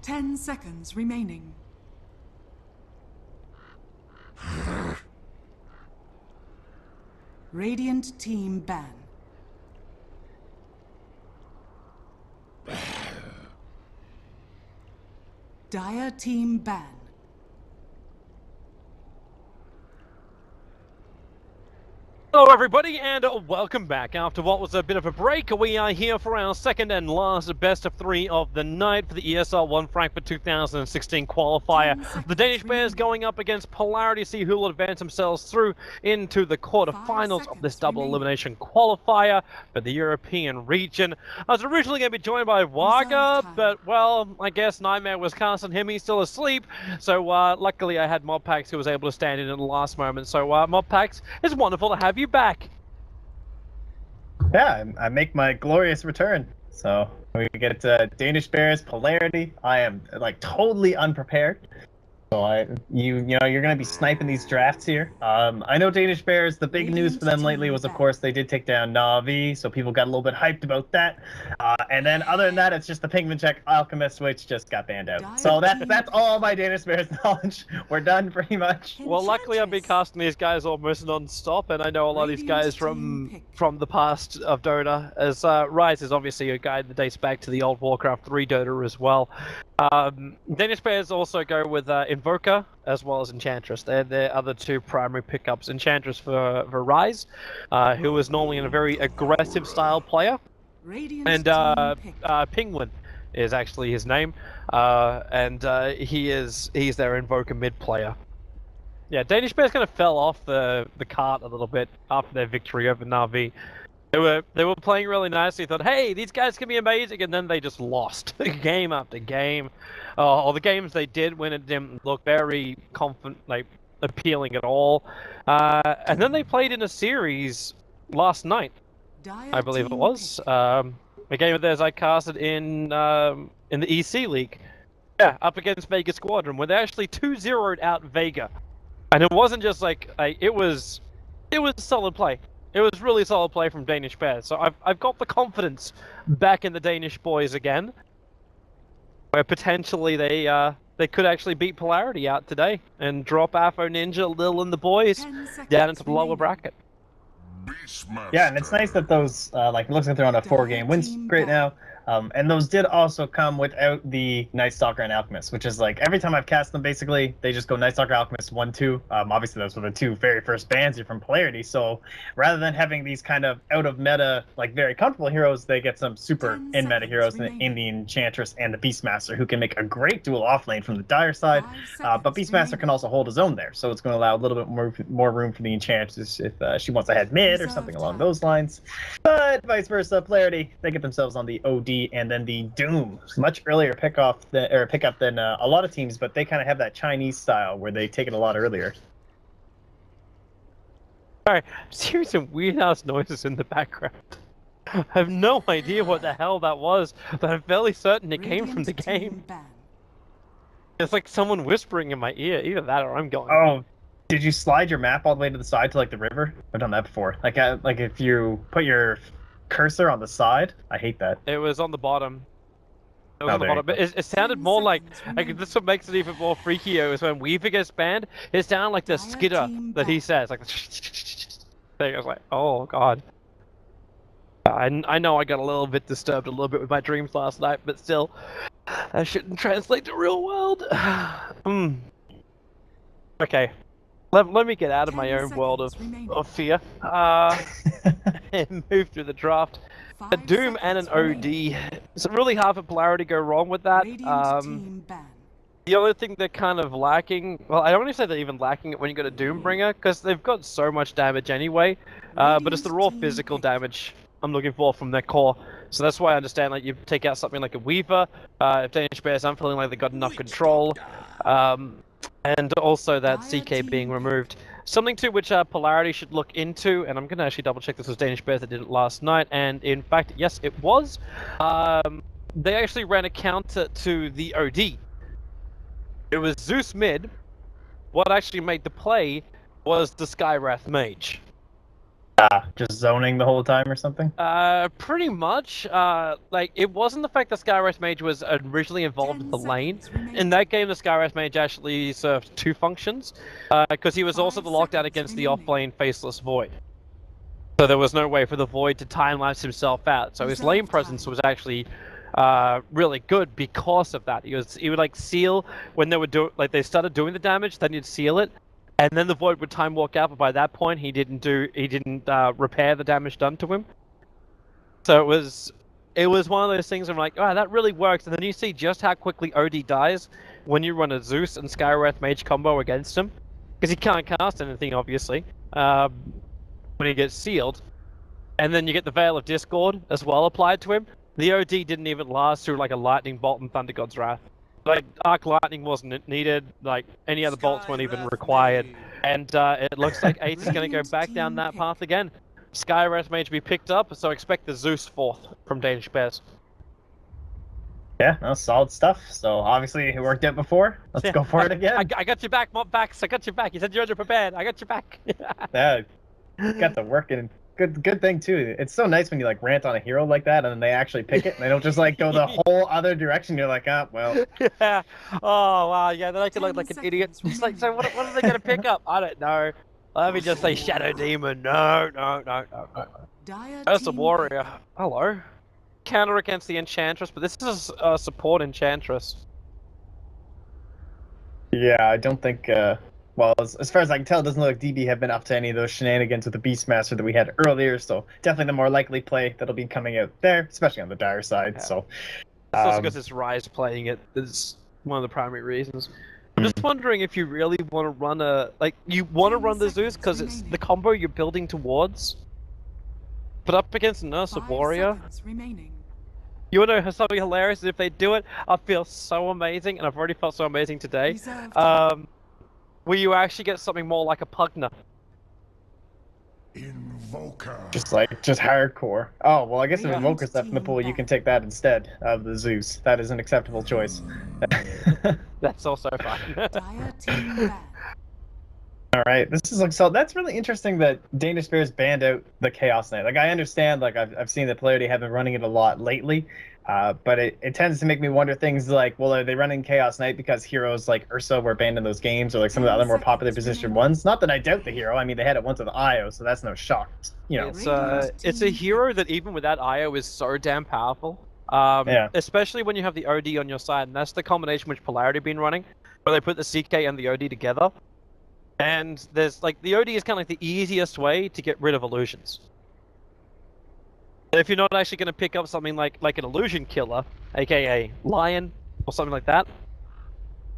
10 seconds remaining. Radiant team ban. Dire team ban. Hello everybody and welcome back. After what was a bit of a break, we are here for our second and last best of 3 of the night for the ESL One Frankfurt 2016 qualifier. The Danish Bears going up against Polarity, see who will advance themselves through into the quarterfinals of this double elimination qualifier for the European region. I was originally going to be joined by Waga, but well, I guess Nightmare was casting him, he's still asleep. So luckily I had Mobpax who was able to stand in at the last moment. So Mobpax, it's wonderful to have you back. Yeah, I make my glorious return. So we get Danish Bears, Polarity. I am like totally unprepared. So you know, you're gonna be sniping these drafts here. I know Danish Bears. The big news for them lately was, of course, they did take down Na'Vi, so people got a little bit hyped about that. And then other than that, it's just the Pigman check Alchemist, which just got banned out. So that's all my Danish Bears knowledge. We're done pretty much. Well, luckily I've been casting these guys almost non-stop, and I know a lot of these guys from the past of Dota, as Rise is obviously a guy that dates back to the old Warcraft 3 Dota as well. Danish Bears also go with Invoker as well as Enchantress. They're their other two primary pickups. Enchantress for Rise, who is normally a very aggressive style player, and Penguin is actually his name, and he's their Invoker mid player. Yeah, Danish Bears kind of fell off the cart a little bit after their victory over Na'Vi. They were playing really nicely. Thought, hey, these guys can be amazing, and then they just lost game after game. Or the games they did when it didn't look very confident, like appealing at all. And then they played in a series last night, I believe it was. A game of theirs I casted in the EC League. Yeah, up against Vega Squadron, where they actually 2-0'd out Vega. And it wasn't just like it was solid play. It was really solid play from Danish Bears. So I've got the confidence back in the Danish boys again, where potentially they could actually beat Polarity out today and drop Afro Ninja, Lil, and the boys down into the lower bracket. Yeah, and it's nice that those like, it looks like they're on a 4-game win streak right now. And those did also come without the Night Stalker and Alchemist, which is like every time I've cast them, basically they just go Night Stalker, Alchemist 1-2. Obviously those were the two very first bans here from Polarity. So rather than having these kind of out of meta, like very comfortable heroes, they get some super in meta heroes in the Enchantress and the Beastmaster, who can make a great dual off lane from the Dire side. But Beastmaster can also hold his own there, so it's going to allow a little bit more room for the Enchantress if she wants to head mid or something along those lines. But vice versa, Polarity, they get themselves on the OD and then the Doom, much earlier pickup than a lot of teams, but they kind of have that Chinese style where they take it a lot earlier. Sorry, I'm hearing some weird ass noises in the background. I have no idea what the hell that was, but I'm fairly certain it came from the game. It's like someone whispering in my ear. Either that or I'm going. Oh, did you slide your map all the way to the side to like the river? I've done that before. Like if you put your cursor on the side, I hate that. It was on the bottom. It was on the bottom, but it sounded more like this. What makes it even more freakier is when Weaver gets banned. It sounded like the skitter that he says, like thing. I was like, oh god. I know I got a little bit disturbed a little bit with my dreams last night, but still, that shouldn't translate to real world. Okay. Let me get out of my own world of fear and move through the draft. A Doom and an OD. It's really hard for Polarity to go wrong with that. The only thing they're kind of lacking, well, I don't even say they're even lacking it when you got a Doombringer, because they've got so much damage anyway, but it's the raw physical damage I'm looking for from their core. So that's why I understand, like, you take out something like a Weaver, if Danish Bears aren't feeling like they've got enough control. And also that CK being removed. Something to which Polarity should look into, and I'm going to actually double check this was Danish Bears that did it last night, and in fact, yes, it was. They actually ran a counter to the OD. It was Zeus mid. What actually made the play was the Skywrath Mage. Just zoning the whole time or something? Pretty much. Like, it wasn't the fact that Skywrath Mage was originally involved in the lane. In that game, the Skywrath Mage actually served two functions, because he was also the lockdown against the off-lane Faceless Void. So there was no way for the Void to time-lapse himself out. So his lane presence was actually really good because of that. He would like seal when they would they started doing the damage, then he'd seal it, and then the Void would time walk out. But by that point, he didn't repair the damage done to him. So it was one of those things. I'm like, oh, that really works. And then you see just how quickly OD dies when you run a Zeus and Skywrath Mage combo against him, because he can't cast anything obviously when he gets sealed, and then you get the Veil of Discord as well applied to him. The OD didn't even last through like a Lightning Bolt and Thunder God's Wrath. Like, Arc Lightning wasn't needed, like, any other bolts weren't even required. And it looks like 8 is going to go back down that path again. Skywrath Mage be picked up, so expect the Zeus 4th from Danish Bears. Yeah, no, solid stuff. So obviously it worked out before. Let's go for it again. I got your back, Mob Backs. I got your back. You said you're underprepared. I got your back. Yeah, got to work in. Good thing too. It's so nice when you like rant on a hero like that, and then they actually pick it, and they don't just like go the whole other direction. You're like, ah, well. Yeah. Oh wow. Yeah. Then I could look like an idiot. It's like, so what are they gonna pick up? I don't know. Let me just say Shadow Demon. No. That's a warrior. Hello. Counter against the Enchantress, but this is a support Enchantress. Yeah, I don't think. Well, as far as I can tell, it doesn't look like DB have been up to any of those shenanigans with the Beastmaster that we had earlier, so definitely the more likely play that'll be coming out there, especially on the dire side. Yeah. So, it's also because it's Rise playing it. Is one of the primary reasons. I'm just wondering if you really want to run you want to run the Zeus because it's the combo you're building towards. But up against a Nurse of Warrior, you want to know something hilarious? Is if they do it, I feel so amazing, and I've already felt so amazing today. Where you actually get something more like a Pugna. Invoker. Just hardcore. Oh, well, I guess if Invoker's left in the pool, you can take that instead of the Zeus. That is an acceptable choice. That's also fine. Alright, this is like, so that's really interesting that Danish Bears banned out the Chaos Knight. Like, I understand, like, I've seen that Polarity have been running it a lot lately, but it tends to make me wonder things like, well, are they running Chaos Knight because heroes like Ursa were banned in those games, or like some of the other more popular position ones? Not that I doubt the hero, I mean, they had it once with IO, so that's no shock, you know. It's a hero that even without IO is so damn powerful. Especially when you have the OD on your side, and that's the combination which Polarity been running, where they put the CK and the OD together. And there's like the OD is kind of like the easiest way to get rid of illusions. If you're not actually going to pick up something like an illusion killer, aka Lion or something like that,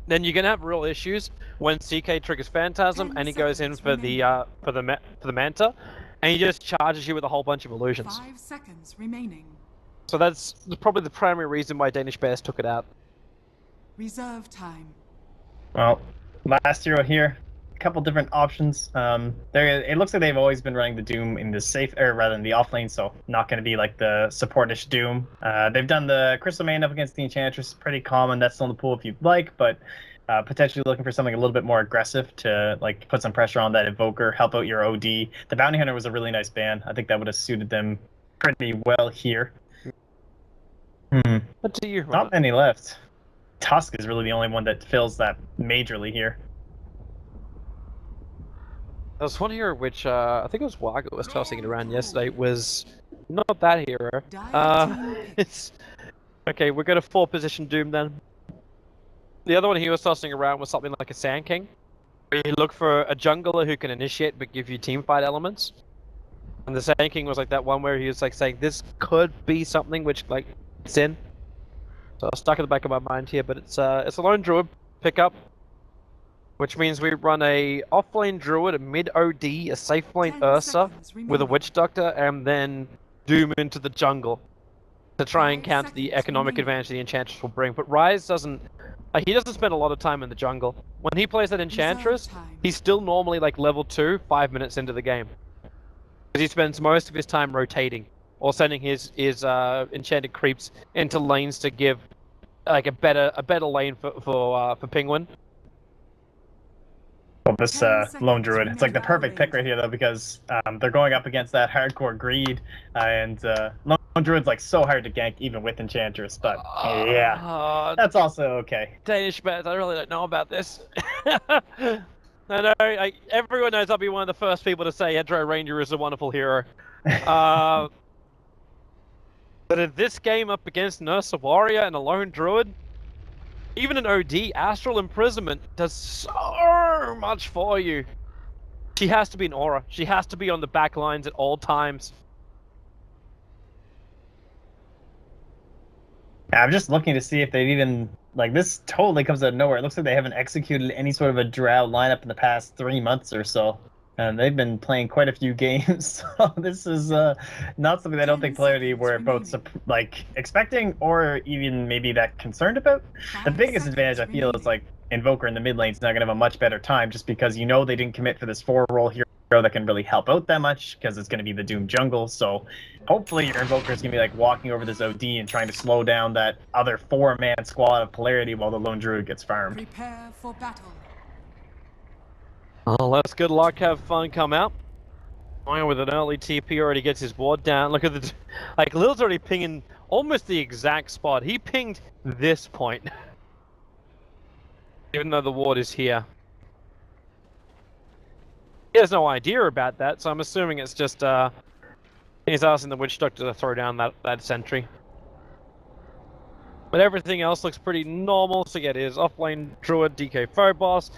then you're going to have real issues when CK triggers Phantasm and he goes in for the Manta, and he just charges you with a whole bunch of illusions. 5 seconds remaining. So that's probably the primary reason why Danish Bears took it out. Reserve time. Well, last hero here. A couple different options. It looks like they've always been running the Doom in the safe, or rather than the offlane, so not going to be like the supportish Doom. They've done the Crystal Main up against the Enchantress, pretty common. That's still in the pool if you'd like, but potentially looking for something a little bit more aggressive to like put some pressure on that Invoker, help out your OD. The Bounty Hunter was a really nice ban. I think that would have suited them pretty well here. What do you? Not many left. Tusk is really the only one that fills that majorly here. There was one hero which, I think it was Waga was tossing it around yesterday, was not that hero. It's... Okay, we're going to 4-position Doom then. The other one he was tossing around was something like a Sand King, where you look for a jungler who can initiate but give you teamfight elements. And the Sand King was like that one where he was like saying, this could be something which, like, it's in. So I stuck in the back of my mind here, but it's a lone druid pickup. Which means we run a off-lane Druid, a mid-OD, a safe-lane Ursa, with a Witch Doctor, and then Doom into the jungle to try and counter the economic advantage the Enchantress will bring. But Rise doesn't... he doesn't spend a lot of time in the jungle. When he plays that Enchantress, he's still normally like level 2, 5 minutes into the game. Because he spends most of his time rotating, or sending his enchanted creeps into lanes to give like a better lane for Penguin. Well, this Lone Druid, it's like the perfect pick right here, though, because they're going up against that hardcore greed, and Lone Druid's like so hard to gank even with Enchantress, but yeah, that's also okay. Danish bets, I really don't know about this. I know, everyone knows I'll be one of the first people to say Hedro Ranger is a wonderful hero. But in this game up against Nurse Warrior and a Lone Druid, even an OD, Astral Imprisonment, does so much for you. She has to be an aura. She has to be on the back lines at all times. I'm just looking to see if they've even... Like, this totally comes out of nowhere. It looks like they haven't executed any sort of a Drow lineup in the past 3 months or so. And they've been playing quite a few games, so this is not something I don't think Polarity were both like expecting or even maybe that concerned about. The biggest advantage I feel is like Invoker in the mid lane is not going to have a much better time just because you know they didn't commit for this 4-role hero that can really help out that much because it's going to be the Doom jungle. So hopefully your Invoker is going to be like walking over this OD and trying to slow down that other 4-man squad of Polarity while the Lone Druid gets farmed. Prepare for battle. Oh, let's good luck, have fun, come out. With an early TP already gets his ward down. Look at the... Like, Lil's already pinging almost the exact spot. He pinged this point. Even though the ward is here. He has no idea about that, so I'm assuming it's just, he's asking the Witch Doctor to throw down that sentry. But everything else looks pretty normal, so get his offlane Druid, DK Phobos,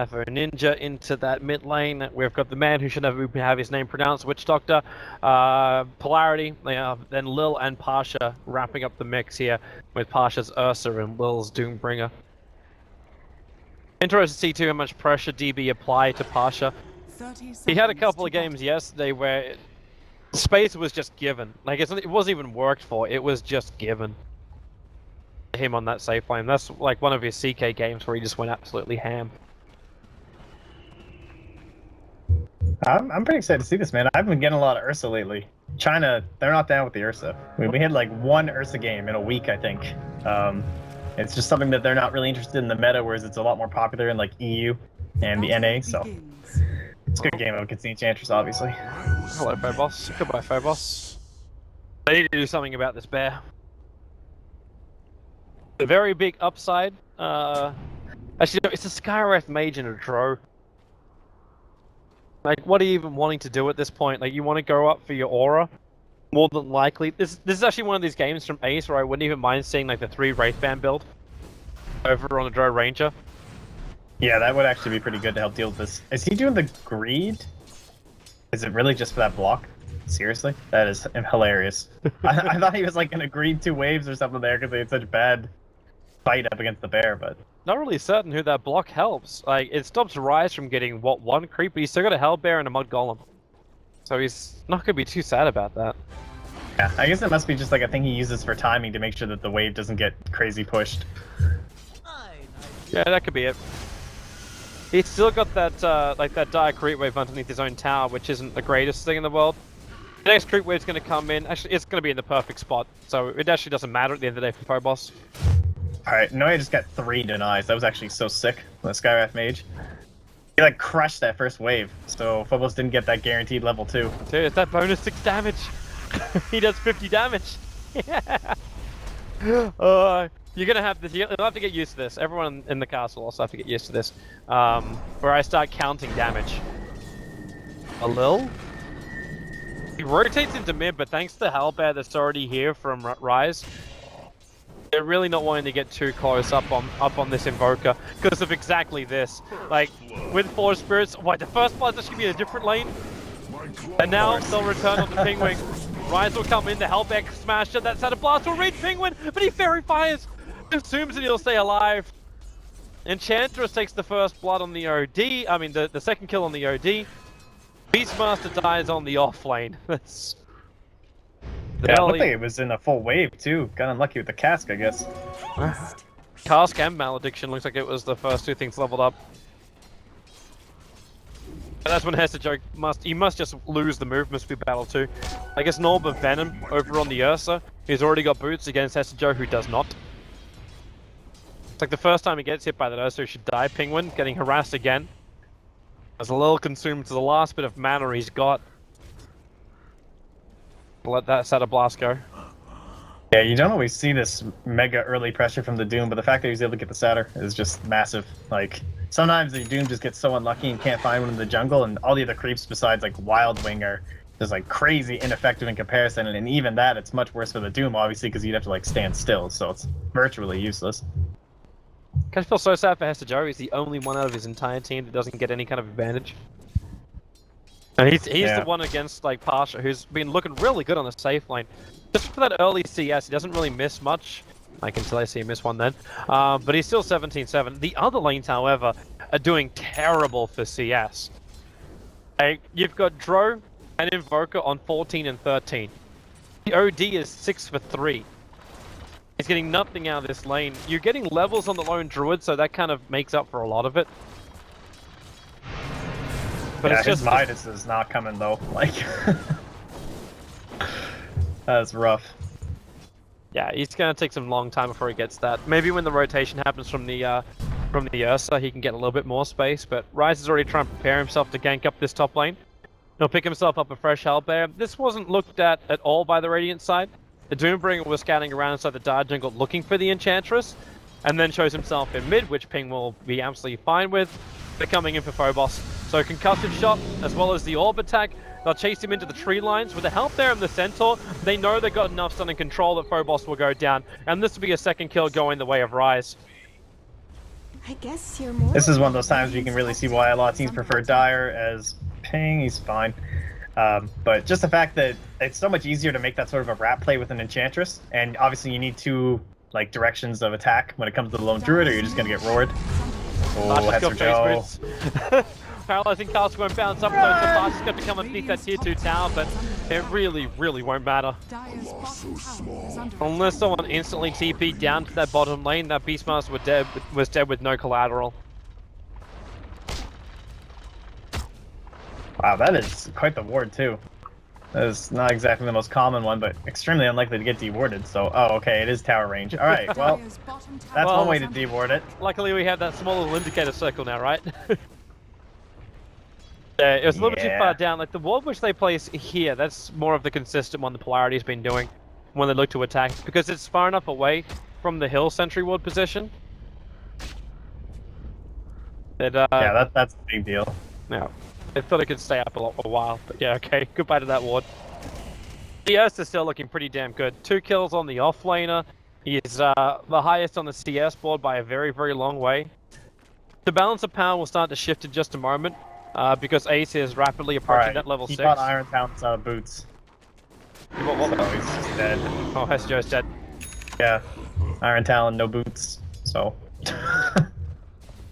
for Ninja into that mid lane. We've got the man who should never have his name pronounced, Witch Doctor, Polarity, then Lil and Pasha wrapping up the mix here with Pasha's Ursa and Lil's Doombringer. Interested to see too how much pressure DB applied to Pasha. He had a couple of games yesterday where space was just given. Like, it wasn't even worked for, it was just given. Him on that safe lane. That's like one of his CK games where he just went absolutely ham. I'm pretty excited to see this, man. I've been getting a lot of Ursa lately. China, they're not down with the Ursa. We had like 1 Ursa game in a week, I think. It's just something that they're not really interested in the meta, whereas it's a lot more popular in like EU and the NA, so it's a good game against the Enchantress, obviously. Hello, Phobos. Goodbye, Phobos. They need to do something about this bear. The very big upside, actually no, it's a Skywrath Mage and a Drow. Like, what are you even wanting to do at this point? Like, you want to go up for your aura? More than likely. This is actually one of these games from Ace where I wouldn't even mind seeing like the 3 Wraithband build over on a Drow Ranger. Yeah, that would actually be pretty good to help deal with this. Is he doing the greed? Is it really just for that block? Seriously? That is hilarious. I thought he was like gonna greed 2 waves or something there because they had such bad fight up against the bear, but not really certain who that block helps. Like, it stops Rise from getting what 1 creep, but he's still got a Hellbear and a Mud Golem. So he's not gonna be too sad about that. Yeah, I guess it must be just like a thing he uses for timing to make sure that the wave doesn't get crazy pushed. Yeah, that could be it. He's still got that like that dire creep wave underneath his own tower, which isn't the greatest thing in the world. The next creep wave's going to come in. Actually, it's going to be in the perfect spot, so it actually doesn't matter at the end of the day for Phobos. Alright, no, I just got 3 denies. That was actually so sick. The Skywrath Mage. He like crushed that first wave, so Phobos didn't get that guaranteed level 2. Dude, it's that bonus 6 damage. He does 50 damage. Yeah. You're gonna have this. You'll have to get used to this. Everyone in the castle also have to get used to this. Where I start counting damage. A little. He rotates into mid, but thanks to Hellbear that's already here from Rise, they're really not wanting to get too close up on this Invoker because of exactly this. Like, with Force Spirits, why, the first blood's actually be in a different lane? And now they'll return on the Penguin. Rise will come in, the Hellbear Smasher, that's how the blast will reach Penguin, but he Fairy Fires! Assumes that he'll stay alive. Enchantress takes the first blood on the OD, I mean the second kill on the OD. Beastmaster dies on the off lane. That's... Yeah, it looked like it was in a full wave too. Got unlucky with the cask, I guess. Cask and Malediction looks like it was the first 2 things leveled up. And that's when Hesijo must just lose the movement speed battle too. I guess Norb of Venom over on the Ursa, he's already got boots against Hesijo who does not. It's like the first time he gets hit by that Ursa, he should die. Penguin getting harassed again. As a little consumed to the last bit of mana he's got. Let that Satyr Blast go. Yeah, you don't always see this mega early pressure from the Doom, but the fact that he was able to get the Satyr is just massive. Like, sometimes the Doom just gets so unlucky and can't find one in the jungle, and all the other creeps besides, like, Wild Wing are just, like, crazy ineffective in comparison, and even that, it's much worse for the Doom, obviously, because you'd have to, like, stand still, so it's virtually useless. I feel so sad for Hester Joe. He's the only one out of his entire team that doesn't get any kind of advantage. And he's the one against, like, Pasha, who's been looking really good on the safe lane. Just for that early CS, he doesn't really miss much. Like, until I see him miss one then. But he's still 17-7. The other lanes, however, are doing terrible for CS. You've got Dro and Invoker on 14 and 13. The OD is 6 for 3. He's getting nothing out of this lane. You're getting levels on the lone Druid, so that kind of makes up for a lot of it. But yeah, it's just his Midas is not coming though. Like, that's rough. Yeah, he's gonna take some long time before he gets that. Maybe when the rotation happens from the Ursa, he can get a little bit more space. But Ryze is already trying to prepare himself to gank up this top lane. He'll pick himself up a fresh Hellbear. This wasn't looked at all by the Radiant side. The Doombringer was scouting around inside the Dire jungle looking for the Enchantress, and then shows himself in mid, which Ping will be absolutely fine with. They're coming in for Phobos. So concussive shot, as well as the orb attack. They'll chase him into the tree lines. With the help there of the Centaur, they know they've got enough stun and control that Phobos will go down. And this will be a second kill going the way of Ryze. I guess you're more... This is one of those times where you can really see why a lot of teams prefer Dire as Ping. He's fine. But just the fact that it's so much easier to make that sort of a wrap play with an Enchantress. And obviously you need two like directions of attack when it comes to the lone Druid, or you're just going to get roared. Oh, Hester Joe. Paralyzing cast won't bounce up though, so Fast is going to come and beat that tier 2 tower, but it really won't matter. Unless someone instantly TP'd down to that bottom lane, that Beastmaster was dead with no collateral. Wow, that is quite the ward too. That is not exactly the most common one, but extremely unlikely to get dewarded, so... Oh, okay, it is tower range. Alright, well, that's one way to deward it. Luckily we have that small little indicator circle now, right? Yeah, it was a little bit too far down. Like, the ward which they place here, that's more of the consistent one the Polarity's been doing when they look to attack, because it's far enough away from the hill sentry ward position. That, yeah, that's a big deal. Yeah. I thought it could stay up a while, but yeah, okay. Goodbye to that ward. The Ursa is still looking pretty damn good. 2 kills on the offlaner. He is the highest on the CS board by a very long way. The balance of power will start to shift in just a moment, because Ace is rapidly approaching that level 6. He bought Iron Talon's boots. He bought what? So he's just dead. Oh, Hester Joe's dead. Yeah. Iron Talon, no boots, so...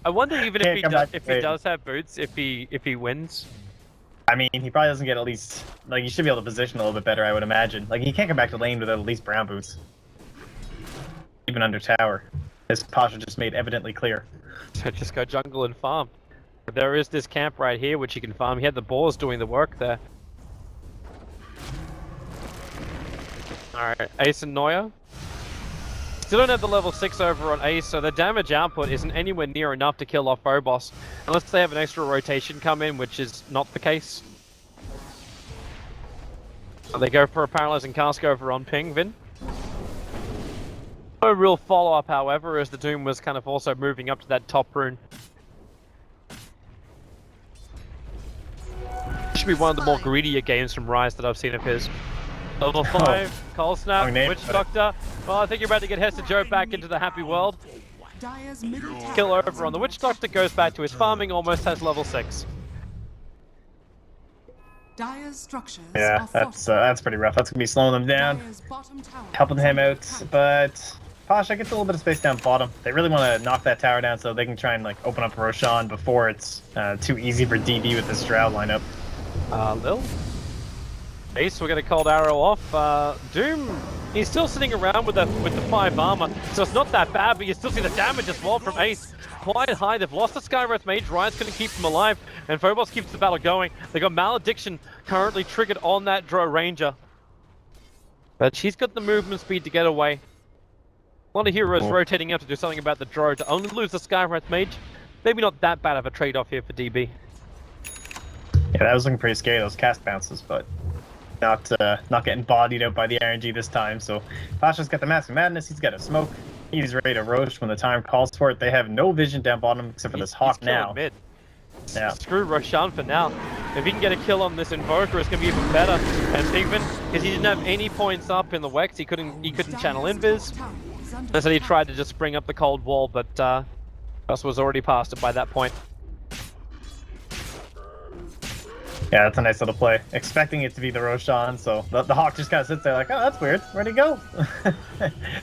I wonder even if he does have boots, if he wins. I mean, he probably doesn't get at least... Like, he should be able to position a little bit better, I would imagine. Like, he can't come back to lane without at least brown boots. Even under tower. As Pasha just made evidently clear. So just go jungle and farm. But there is this camp right here which he can farm. He had the boars doing the work there. Alright, Ace and Noya. Still don't have the level 6 over on Ace, so the damage output isn't anywhere near enough to kill off Phobos. Unless they have an extra rotation come in, which is not the case. So they go for a paralyzing cask over on Ping, Vin. No real follow-up, however, as the Doom was kind of also moving up to that top rune. Should be one of the more greedier games from Ryze that I've seen of his. Level 5, Cold Snap, Witch Doctor. Well, I think you're about to get Hester Joe back into the happy world. Kill over on the Witch Doctor, goes back to his farming, almost has level 6. Yeah, that's pretty rough. That's gonna be slowing them down, helping him out, but Pasha gets a little bit of space down bottom. They really want to knock that tower down so they can try and like open up Roshan before it's too easy for DB with this Drow lineup. Lil? Ace, we're gonna cold arrow off. Doom, he's still sitting around with the 5 armor, so it's not that bad, but you still see the damage as well from Ace. Quite high, they've lost the Skywrath Mage, Ryan's gonna keep them alive, and Phobos keeps the battle going. They got Malediction currently triggered on that Drow Ranger. But she's got the movement speed to get away. A lot of heroes rotating up to do something about the Drow to only lose the Skywrath Mage. Maybe not that bad of a trade-off here for DB. Yeah, that was looking pretty scary, those cast bounces, but not getting bodied out by the RNG this time. So Pasha's got the Mask of Madness, he's got a smoke, he's ready to roast when the time calls for it. They have no vision down bottom except for this Hawk now. Mid. Yeah. Screw Roshan for now. If he can get a kill on this Invoker, it's gonna be even better. And Pigman, because he didn't have any points up in the Wex, he couldn't channel Invis. So he tried to just bring up the cold wall, but Gus was already past it by that point. Yeah, that's a nice little play. Expecting it to be the Roshan, so the Hawk just kind of sits there like, oh, that's weird. Where'd he go?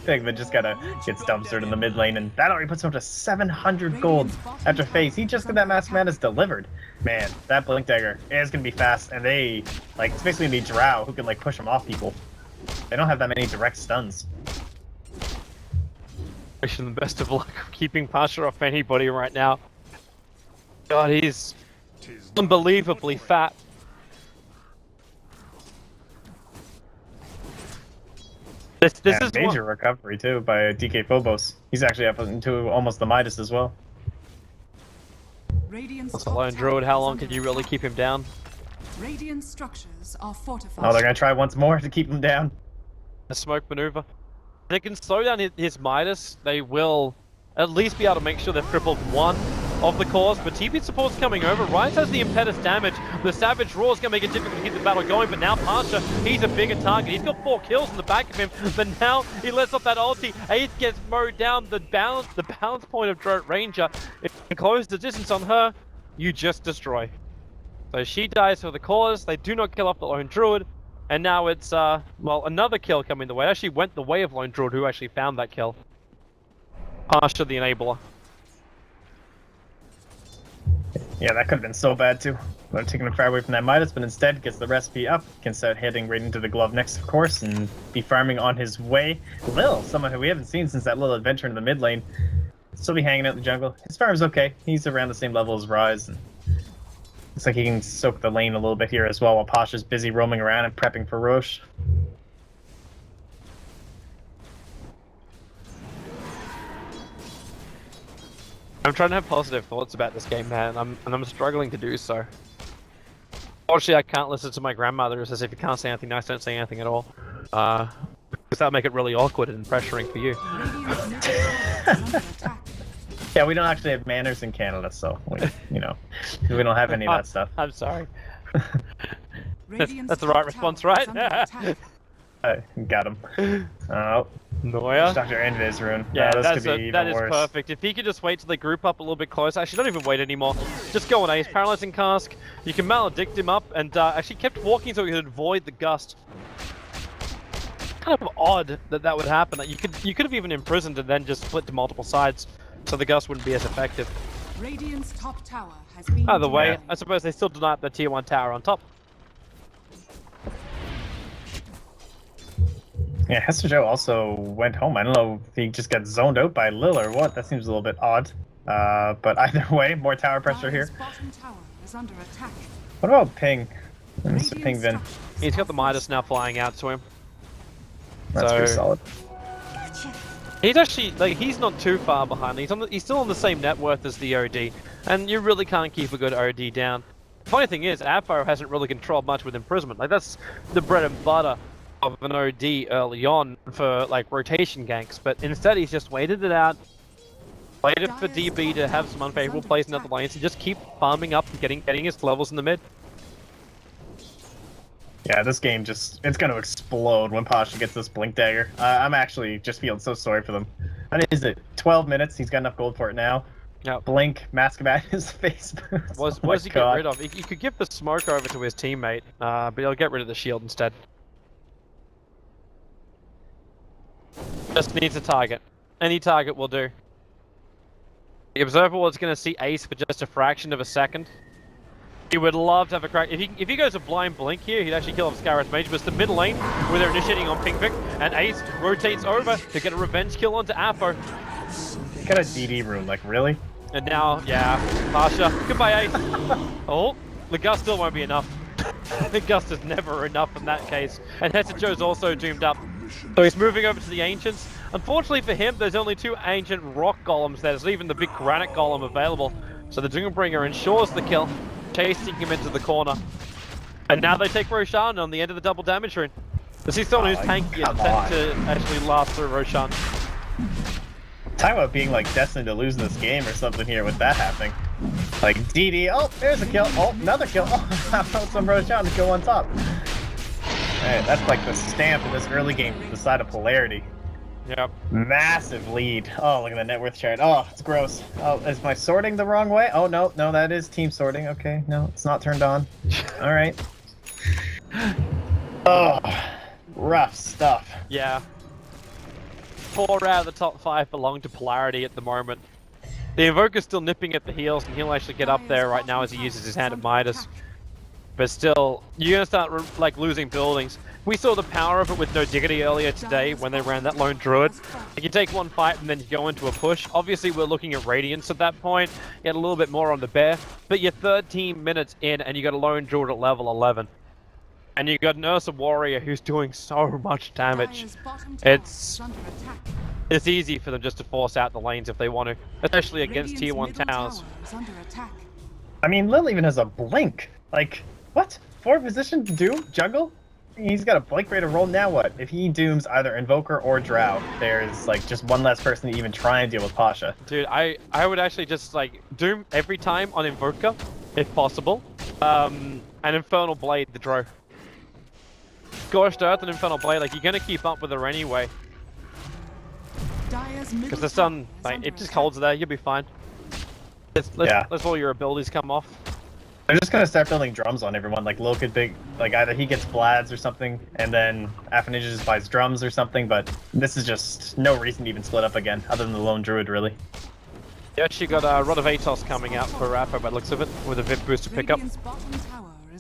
Pigman just kind of gets dumpstered in the mid lane, and that already puts him up to 700 gold after phase. He just got that Mask Madness delivered. Man, that Blink Dagger is going to be fast, and they, like, it's basically going to be Drow who can, like, push him off people. They don't have that many direct stuns. Wish him the best of luck keeping Pasha off anybody right now. God, he's unbelievably fat. This is major recovery too by DK Phobos. He's actually up into almost the Midas as well. That's a lone druid. How long can you really keep him down? Radiant structures are fortified. Oh, they're gonna try once more to keep him down. A smoke maneuver. If they can slow down his Midas, they will at least be able to make sure they've crippled one of the cores, but TP support's coming over. Rise has the impetus damage. The Savage Roar is going to make it difficult to keep the battle going, but now Pasha, he's a bigger target. He's got 4 kills in the back of him, but now he lets off that ulti. Ace gets mowed down. The balance point of Droat Ranger. If you close the distance on her, you just destroy. So she dies for the cause. They do not kill off the Lone Druid, and now it's, well, another kill coming the way. It actually went the way of Lone Druid, who actually found that kill. Pasha the enabler. Yeah, that could have been so bad too. Would have taken him far away from that Midas, but instead gets the recipe up, can start heading right into the glove next, of course, and be farming on his way. Lil, someone who we haven't seen since that little adventure in the mid lane, still be hanging out in the jungle. His farm's okay. He's around the same level as Rise, and looks like he can soak the lane a little bit here as well, while Pasha's busy roaming around and prepping for Roche. I'm trying to have positive thoughts about this game, man, and I'm struggling to do so. Unfortunately, I can't listen to my grandmother who says if you can't say anything nice, don't say anything at all. Because that'll make it really awkward and pressuring for you. Yeah, we don't actually have manners in Canada, so we don't have any of that stuff. I'm sorry. That's the right response, right? Got him. Oh. Noya. Dr. Invis rune. Yeah, that is worse. perfect. If he could just wait till they group up a little bit closer. Actually, don't even wait anymore. Just go on Ace, Paralyzing Cask. You can maledict him up, and actually kept walking so he could avoid the gust. Kind of odd that would happen. Like, you could have even imprisoned and then just split to multiple sides, so the gust wouldn't be as effective. Radiant's top tower has been By the way, denied. I suppose they still deny the tier 1 tower on top. Yeah, Hester Joe also went home. I don't know if he just got zoned out by Lil or what. That seems a little bit odd. But either way, more tower pressure here. Dire's bottom tower is under attack. What about Ping? Let me see Ping Vin. He's got the Midas now flying out to him. That's pretty solid. He's actually, like, he's not too far behind. He's still on the same net worth as the OD, and you really can't keep a good OD down. The funny thing is, Avfire hasn't really controlled much with imprisonment. Like, that's the bread and butter of an OD early on for, like, rotation ganks, but instead he's just waited it out, waited for DB to have some unfavorable plays in other lanes, and just keep farming up and getting his levels in the mid. Yeah, this game it's going to explode when Pasha gets this Blink Dagger. I'm actually just feeling so sorry for them. And is it 12 minutes? He's got enough gold for it now. Yep. Blink, Mask of Madness, face boost. What does he get rid of? He could give the smoke over to his teammate, but he'll get rid of the shield instead. Just needs a target. Any target will do. The Observer was going to see Ace for just a fraction of a second. He would love to have a crack. If he goes a blind blink here, he'd actually kill off Scarab's Mage. But it's the middle lane where they're initiating on Pink Vic, and Ace rotates over to get a revenge kill onto Afo. He got a DD rune, like, really? And now, yeah, Pasha. Goodbye, Ace. Oh, the Gust still won't be enough. The Gust is never enough in that case. And Hester Joe's also doomed up. So he's moving over to the Ancients. Unfortunately for him, there's only 2 Ancient Rock Golems there. There's even the big Granite Golem available. So the Doombringer ensures the kill. chasing him into the corner. And now they take Roshan on the end of the double damage rune. This is someone who's tanky and tend to actually last through Roshan. Talk about being like destined to lose this game or something here with that happening. Like DD, oh, there's a kill, oh, another kill, oh, I found some Roshan to kill on top. Alright, that's like the stamp in this early game to the side of Polarity. Yep. Massive lead. Oh, look at the net worth chart. Oh, it's gross. Oh, is my sorting the wrong way? Oh, no, that is team sorting. Okay, no, it's not turned on. Alright. Oh, rough stuff. Yeah. 4 out of the top 5 belong to Polarity at the moment. The Invoker's still nipping at the heels, and he'll actually get up there right now as he uses his hand at Midas. But still, you're gonna start like losing buildings. We saw the power of it with No Diggity earlier today when they ran that lone druid. You take one fight and then you go into a push. Obviously, we're looking at Radiance at that point. You had a little bit more on the bear, but you're 13 minutes in and you got a lone druid at level 11. And you got an Ursa warrior who's doing so much damage. It's easy for them just to force out the lanes if they want to, especially against tier 1 towers. I mean, Lil even has a blink. Like, what? 4 position to Doom? Jungle? He's got a blink rate to roll, now what? If he dooms either Invoker or Drow, there's like just one less person to even try and deal with Pasha. Dude, I would actually just like Doom every time on Invoker, if possible. And Infernal Blade the Drow. Scorched Earth and Infernal Blade, like you're gonna keep up with her anyway. Because the sun, like, it just holds there, you'll be fine. Let's all your abilities come off. I'm just gonna start building drums on everyone. Like Lil could big, like either he gets Vlads or something, and then Ninja just buys drums or something. But this is just no reason to even split up again, other than the lone druid, really. Yeah, she got Rod of Atos coming out for Rapper by the looks of it, with a VIP booster pickup.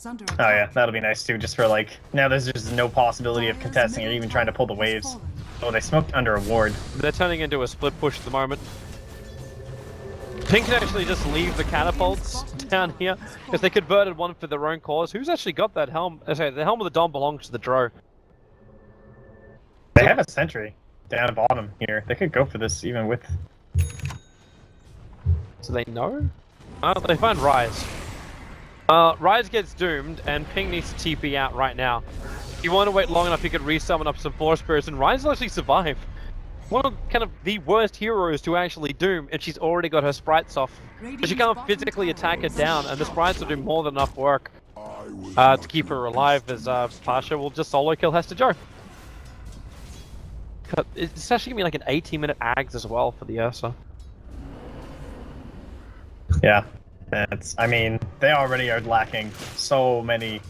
Oh yeah, that'll be nice too. Just for like now, there's just no possibility of contesting or even trying to pull the waves. Oh, they smoked under a ward. They're turning into a split push at the moment. Pink can actually just leave the catapults down here, because they converted one for their own cause. Who's actually got that helm? Sorry, the helm of the Dom belongs to the Drow. They have a sentry down bottom here. They could go for this even with... So they know? They find Rise. Rise gets doomed, and Ping needs to TP out right now. If you want to wait long enough, you could resummon up some Force Spirits, and Rise will actually survive. One of kind of the worst heroes to actually doom, and she's already got her sprites off. So she can't physically attack her down, and the sprites will do more than enough work to keep her alive, as Pasha will just solo kill Hester Joe. It's actually gonna be like an 18-minute Ags as well for the Ursa. Yeah, I mean, they already are lacking so many.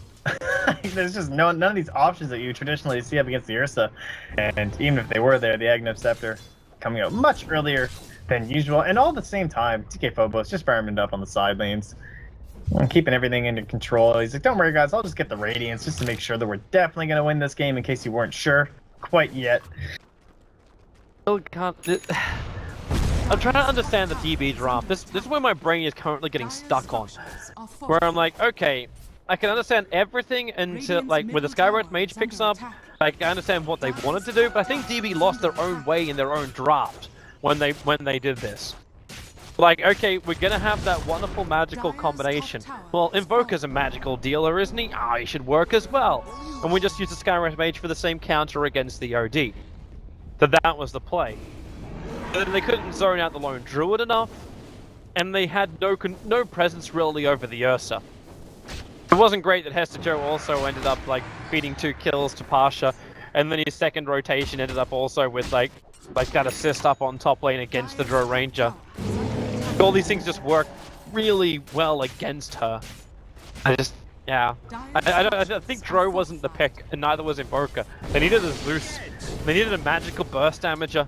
There's just none of these options that you traditionally see up against the Ursa, and even if they were there, the Aghanim Scepter coming out much earlier than usual, and all at the same time, TK Phobos just farming up on the side lanes and keeping everything under control. He's like, don't worry guys, I'll just get the Radiance just to make sure that we're definitely going to win this game in case you weren't sure quite yet. Still can't... I'm trying to understand the DB draft. This is where my brain is currently getting stuck on, where I'm like, okay, I can understand everything until, like, when the Skyward Mage picks up, like, I understand what they wanted to do, but I think DB lost their own way in their own draft when they did this. Like, okay, we're gonna have that wonderful magical combination. Well, Invoker's a magical dealer, isn't he? Ah, he should work as well. And we just use the Skyward Mage for the same counter against the OD. So that was the play. But then they couldn't zone out the lone druid enough, and they had no presence really over the Ursa. It wasn't great that Hester Joe also ended up like beating 2 kills to Pasha, and then his second rotation ended up also with like that assist up on top lane against the Drow Ranger. All these things just work really well against her. Yeah. I think Drow wasn't the pick, and neither was Invoker. They needed a Zeus. They needed a magical burst damager.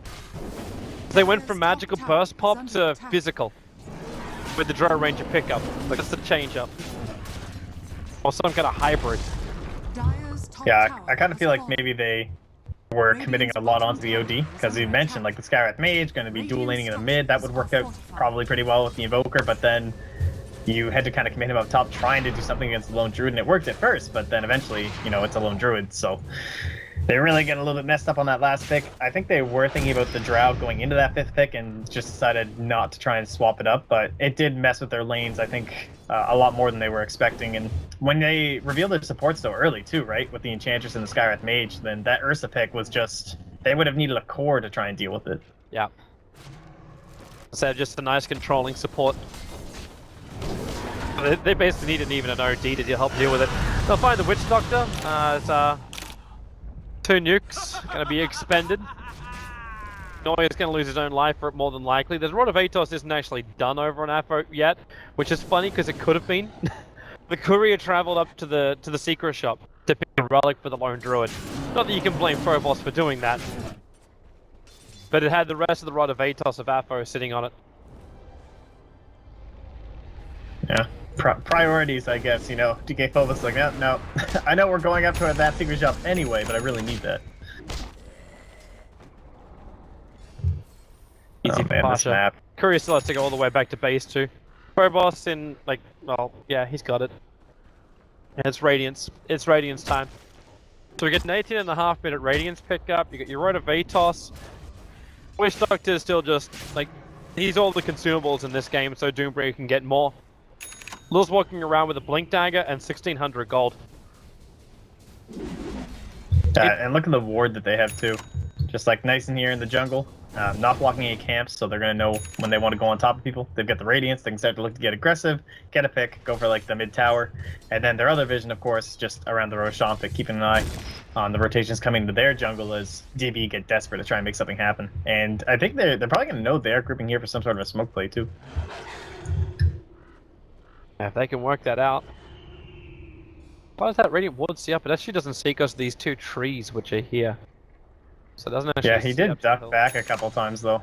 They went from magical burst pop to physical with the Drow Ranger pickup. Like, that's the change up. Or some kind of hybrid. Yeah, I kind of feel like maybe they were committing a lot onto the OD, because you mentioned like the Skywrath Mage going to be dual laning in the mid. That would work out probably pretty well with the Invoker, but then you had to kind of commit him up top trying to do something against the Lone Druid, and it worked at first, but then eventually, you know, it's a Lone Druid, so They really get a little bit messed up on that last pick. I think they were thinking about the Drow going into that 5th pick and just decided not to try and swap it up, but it did mess with their lanes, I think, a lot more than they were expecting. And when they revealed their support so early, too, right, with the Enchantress and the Skywrath Mage, then that Ursa pick was just... They would have needed a core to try and deal with it. Yeah. So just a nice controlling support. They basically needed even an OD to help deal with it. They'll find the Witch Doctor. It's 2 nukes going to be expended. Noya's going to lose his own life for it more than likely. The Rod of Atos isn't actually done over on Aphro yet, which is funny because it could have been. The courier travelled up to the secret shop to pick a relic for the Lone Druid. Not that you can blame Phobos for doing that, but it had the rest of the Rod of Atos of Aphro sitting on it. Yeah. Priorities, I guess, you know. DK Phobos like, no. I know we're going up to that secret shop anyway, but I really need that. Easy for Pasha. Courier still has to go all the way back to base too. Phobos in, like, well, yeah, he's got it. And it's Radiance. It's Radiance time. So we get an 18.5-minute Radiance pickup. You get your Rod of Atos. Witch Doctor is still just, like, he's all the consumables in this game, so Doombreaker can get more. Lil's walking around with a Blink Dagger and 1600 gold. And look at the ward that they have too. Just like nice in here in the jungle. Not blocking any camps, so they're going to know when they want to go on top of people. They've got the Radiance, they can start to look to get aggressive, get a pick, go for like the mid tower. And then their other vision, of course, just around the Roshan pick, keeping an eye on the rotations coming into their jungle as DB get desperate to try and make something happen. And I think they're probably going to know they're grouping here for some sort of a smoke play too. Yeah, if they can work that out. Why does that Radiant Ward see up? It actually doesn't see because of these 2 trees which are here. So it doesn't actually Yeah, he did duck back a couple times though.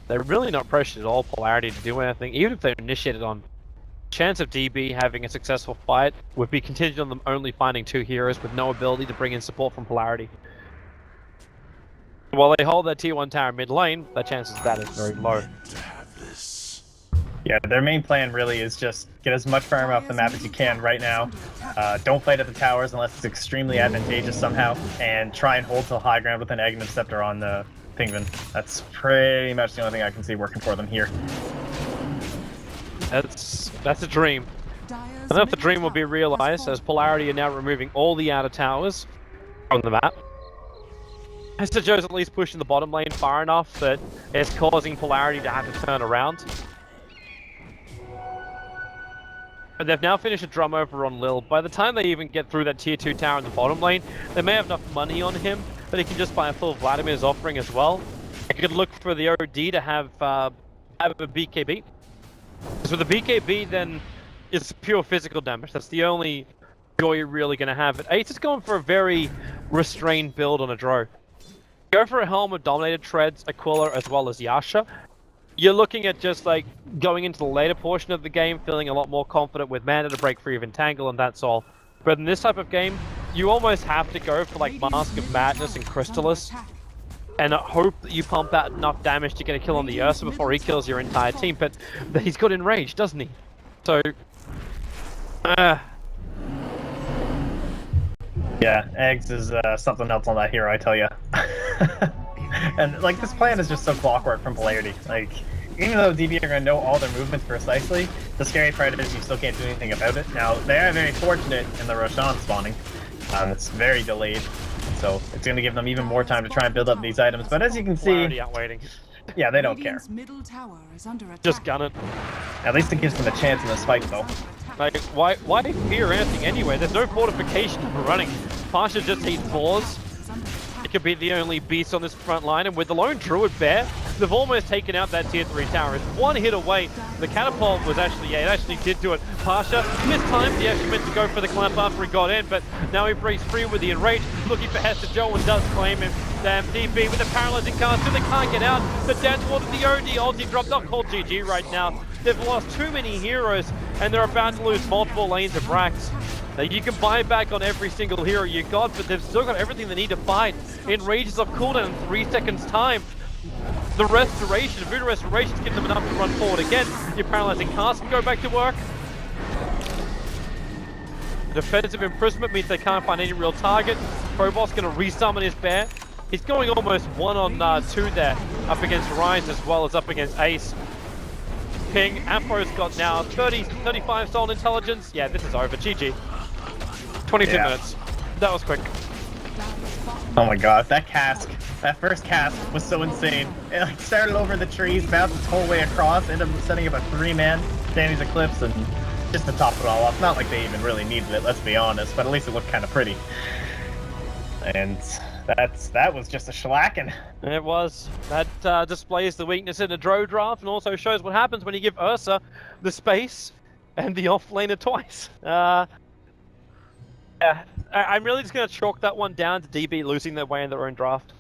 They're really not pressured at all, Polarity, to do anything. Even if they're initiated on, chance of DB having a successful fight would be contingent on them only finding 2 heroes with no ability to bring in support from Polarity. While they hold their tier 1 tower mid lane, the chances of that is very low. Yeah, their main plan really is just get as much farm off the map as you can right now. Don't fight at the towers unless it's extremely advantageous somehow, and try and hold till high ground with an Aghanim Scepter on the Thingven. That's pretty much the only thing I can see working for them here. That's a dream. I don't know if the dream will be realized, as Polarity are now removing all the outer towers from the map. Mr. Joe's at least pushing the bottom lane far enough that it's causing Polarity to have to turn around. But they've now finished a drum over on Lil. By the time they even get through that tier 2 tower in the bottom lane, they may have enough money on him, but he can just buy a full Vladimir's offering as well. They could look for the OD to have a BKB. Because with the BKB, then it's pure physical damage. That's the only joy you're really going to have. But Ace is going for a very restrained build on a Drow. Go for a Helm of Dominated Treads, Aquila, as well as Yasha. You're looking at just like going into the later portion of the game, feeling a lot more confident with mana to break free of Entangle, and that's all. But in this type of game, you almost have to go for like Mask of Madness and Crystallis, and hope that you pump out enough damage to get a kill on the Ursa before he kills your entire team. But he's got Enraged, doesn't he? So, yeah, Eggs is something else on that hero, I tell you. And like this plan is just so clockwork from Polarity. Like, even though DB are going to know all their movements precisely, the scary part is you still can't do anything about it. Now, they are very fortunate in the Roshan spawning. It's very delayed, so it's going to give them even more time to try and build up these items. But as you can see, yeah, they don't care. Just gun it. At least it gives them a chance in this fight, though. Like, why fear anything anyway? There's no fortification up and running. Pasha just needs boars. It could be the only beast on this front line, and with the lone Druid Bear, they've almost taken out that tier 3 tower. It's one hit away. The catapult was actually, yeah, it actually did do it. Pasha missed time. He actually meant to go for the clamp after he got in, but now he breaks free with the Enrage, looking for Hester Joe and does claim him. Damn, DB with the paralyzing cast, so they can't get out. The dance water, the OD ulti dropped off, called GG right now. They've lost too many heroes, and they're about to lose multiple lanes of racks. Now you can buy back on every single hero you got, but they've still got everything they need to fight. Enrage is off cooldown in 3 seconds time. The restoration, Voodoo Restoration, gives them enough to run forward again. Your paralyzing cast can go back to work. defensive imprisonment means they can't find any real target. Probost's going to resummon his bear. He's going almost 1-on-2 there, up against Rise as well as up against Ace. Ping, Aphro's got now 35 stolen intelligence. Yeah, this is over. GG. 22 minutes. That was quick. Oh my god, that first cast was so insane. It like started over the trees, bounced its whole way across, ended up setting up a 3-man Danny's Eclipse, and just to top it all off. Not like they even really needed it, let's be honest, but at least it looked kind of pretty. And that was just a shellacking. It was. That displays the weakness in a Drow draft and also shows what happens when you give Ursa the space and the off-laner twice. Yeah, I'm really just going to chalk that one down to DB losing their way in their own draft.